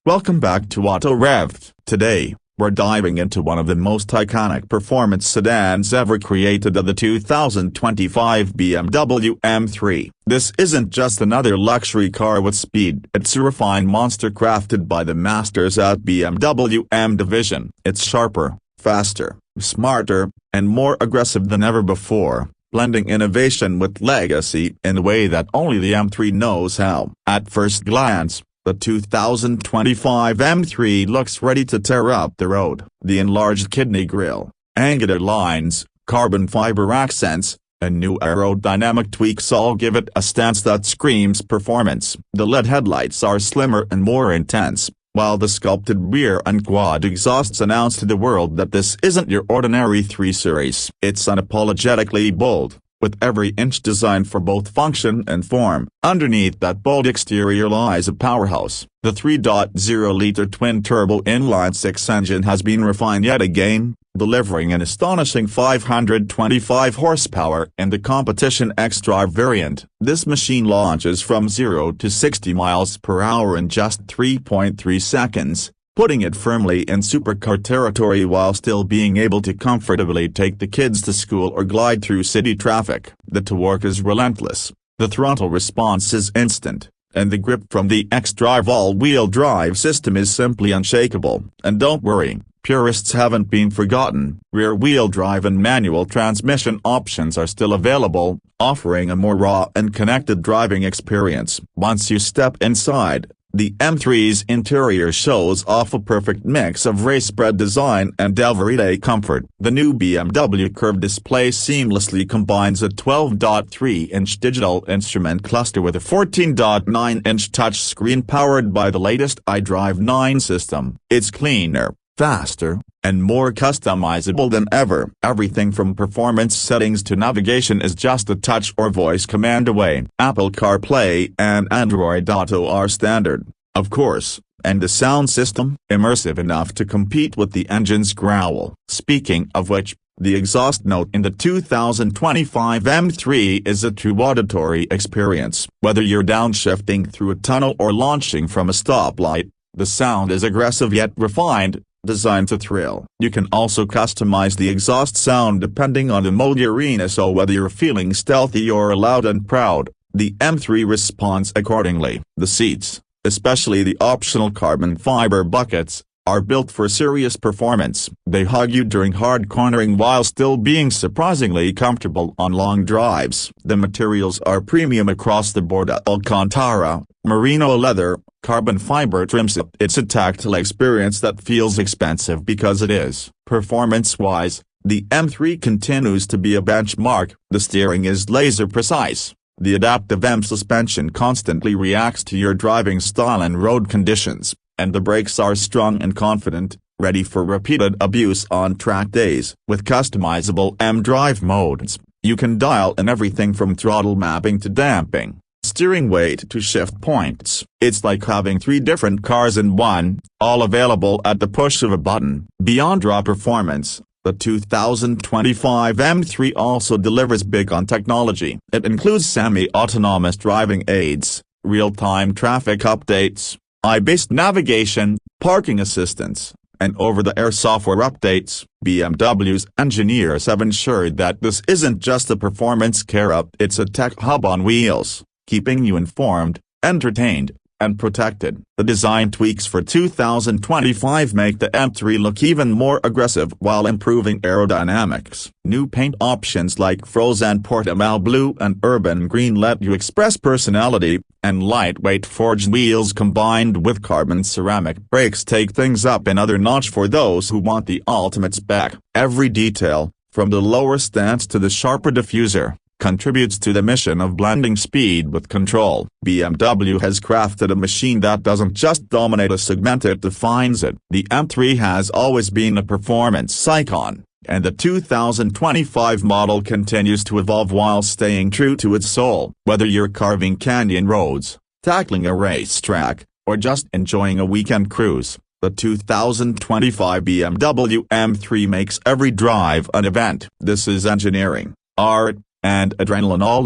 Welcome back to Auto Revved. Today, we're diving into one of the most iconic performance sedans ever created, the 2025 BMW M3. This isn't just another luxury car with speed. It's a refined monster crafted by the masters at BMW M division. It's sharper, faster, smarter, and more aggressive than ever before, blending innovation with legacy in a way that only the M3 knows how. At first glance, the 2025 M3 looks ready to tear up the road. The enlarged kidney grille, angular lines, carbon fiber accents, and new aerodynamic tweaks all give it a stance that screams performance. The LED headlights are slimmer and more intense, while the sculpted rear and quad exhausts announce to the world that this isn't your ordinary 3 Series. It's unapologetically bold, with every inch designed for both function and form. Underneath that bold exterior lies a powerhouse. The 3.0-liter twin-turbo inline-6 engine has been refined yet again, delivering an astonishing 525 horsepower in the Competition xDrive variant. This machine launches from 0 to 60 miles per hour in just 3.3 seconds, putting it firmly in supercar territory while still being able to comfortably take the kids to school or glide through city traffic. The torque is relentless, the throttle response is instant, and the grip from the xDrive all-wheel drive system is simply unshakable. And don't worry, purists haven't been forgotten. Rear-wheel drive and manual transmission options are still available, offering a more raw and connected driving experience. Once you step inside, the M3's interior shows off a perfect mix of race-bred design and everyday comfort. The new BMW curved display seamlessly combines a 12.3-inch digital instrument cluster with a 14.9-inch touchscreen powered by the latest iDrive 9 system. It's cleaner, faster, and more customizable than ever. Everything from performance settings to navigation is just a touch or voice command away. Apple CarPlay and Android Auto are standard, of course, and the sound system, immersive enough to compete with the engine's growl. Speaking of which, the exhaust note in the 2025 M3 is a true auditory experience. Whether you're downshifting through a tunnel or launching from a stoplight, the sound is aggressive yet refined, designed to thrill. You can also customize the exhaust sound depending on the mode you're in, so whether you're feeling stealthy or loud and proud, the M3 responds accordingly. The seats, especially the optional carbon fiber buckets, are built for serious performance. They hug you during hard cornering while still being surprisingly comfortable on long drives. The materials are premium across the board: Alcantara, merino leather, carbon fiber trims. It's a tactile experience that feels expensive because it is. Performance-wise, the M3 continues to be a benchmark. The steering is laser precise. The adaptive M suspension constantly reacts to your driving style and road conditions, and the brakes are strong and confident, ready for repeated abuse on track days. With customizable M drive modes, you can dial in everything from throttle mapping to damping, steering weight to shift points. It's like having 3 different cars in one, all available at the push of a button. Beyond raw performance, the 2025 M3 also delivers big on technology. It includes semi-autonomous driving aids, real-time traffic updates, eye-based navigation, parking assistance, and over-the-air software updates. BMW's engineers have ensured that this isn't just a performance car, it's a tech hub on wheels, keeping you informed, entertained, and protected. The design tweaks for 2025 make the M3 look even more aggressive while improving aerodynamics. New paint options like Frozen Portimao Blue and Urban Green let you express personality, and lightweight forged wheels combined with carbon ceramic brakes take things up another notch for those who want the ultimate spec. Every detail, from the lower stance to the sharper diffuser, contributes to the mission of blending speed with control. BMW has crafted a machine that doesn't just dominate a segment, it defines it. The M3 has always been a performance icon, and the 2025 model continues to evolve while staying true to its soul. Whether you're carving canyon roads, tackling a racetrack, or just enjoying a weekend cruise, the 2025 BMW M3 makes every drive an event. This is engineering, art, and adrenaline all